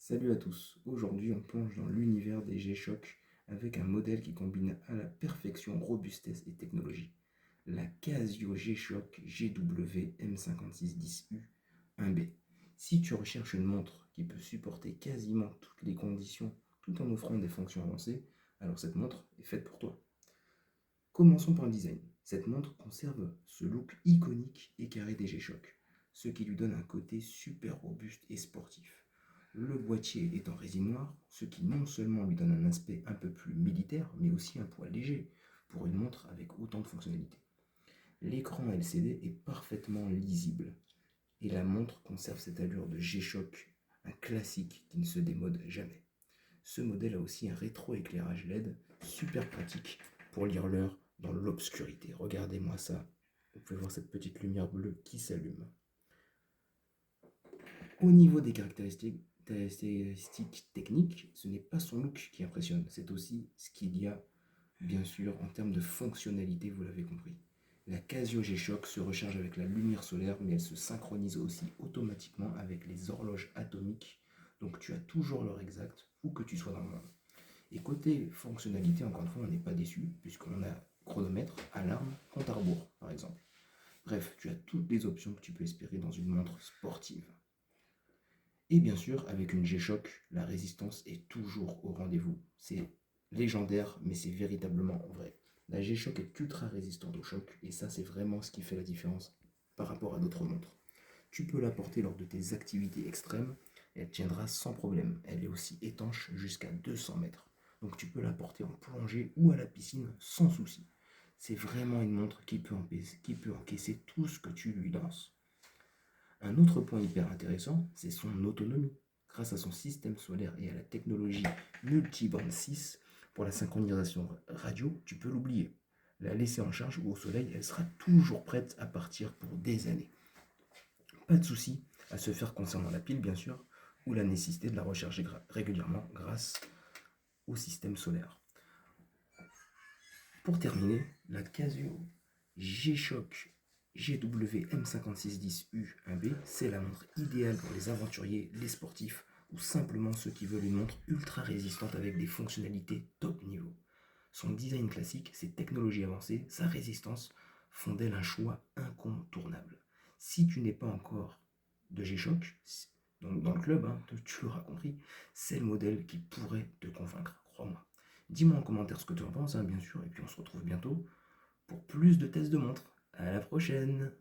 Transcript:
Salut à tous, aujourd'hui on plonge dans l'univers des G-Shock avec un modèle qui combine à la perfection robustesse et technologie. La Casio G-Shock GW M5610U 1B. Si tu recherches une montre qui peut supporter quasiment toutes les conditions tout en offrant des fonctions avancées, alors cette montre est faite pour toi. Commençons par le design. Cette montre conserve ce look iconique et carré des G-Shock, ce qui lui donne un côté super robuste et sportif. Le boîtier est en résine noire, ce qui non seulement lui donne un aspect un peu plus militaire, mais aussi un poids léger pour une montre avec autant de fonctionnalités. L'écran LCD est parfaitement lisible et la montre conserve cette allure de G-Shock, un classique qui ne se démode jamais. Ce modèle a aussi un rétro-éclairage LED super pratique pour lire l'heure dans l'obscurité. Regardez-moi ça, vous pouvez voir cette petite lumière bleue qui s'allume. Au niveau des caractéristiques techniques, ce n'est pas son look qui impressionne, c'est aussi ce qu'il y a, bien sûr, en termes de fonctionnalité, vous l'avez compris. La Casio G-Shock se recharge avec la lumière solaire, mais elle se synchronise aussi automatiquement avec les horloges atomiques, donc tu as toujours l'heure exacte, où que tu sois dans le monde. Et côté fonctionnalité, encore une fois, on n'est pas déçu, puisqu'on a chronomètre, alarme, compte à rebours, par exemple. Bref, tu as toutes les options que tu peux espérer dans une montre sportive. Et bien sûr, avec une G-Shock, la résistance est toujours au rendez-vous. C'est légendaire, mais c'est véritablement vrai. La G-Shock est ultra résistante au choc, et ça, c'est vraiment ce qui fait la différence par rapport à d'autres montres. Tu peux la porter lors de tes activités extrêmes, elle tiendra sans problème. Elle est aussi étanche jusqu'à 200 mètres. Donc tu peux la porter en plongée ou à la piscine sans souci. C'est vraiment une montre qui peut encaisser tout ce que tu lui lances. Un autre point hyper intéressant, c'est son autonomie. Grâce à son système solaire et à la technologie multiband 6 pour la synchronisation radio, tu peux l'oublier. La laisser en charge ou au soleil, elle sera toujours prête à partir pour des années. Pas de souci à se faire concernant la pile, bien sûr, ou la nécessité de la recharger régulièrement grâce au système solaire. Pour terminer, la Casio G-Shock GW M5610U 1B, c'est la montre idéale pour les aventuriers, les sportifs ou simplement ceux qui veulent une montre ultra résistante avec des fonctionnalités top niveau. Son design classique, ses technologies avancées, sa résistance font d'elle un choix incontournable. Si tu n'es pas encore de G-Shock, donc dans le club, tu l'auras compris, c'est le modèle qui pourrait te convaincre, crois-moi. Dis-moi en commentaire ce que tu en penses, bien sûr, et puis on se retrouve bientôt pour plus de tests de montres. À la prochaine!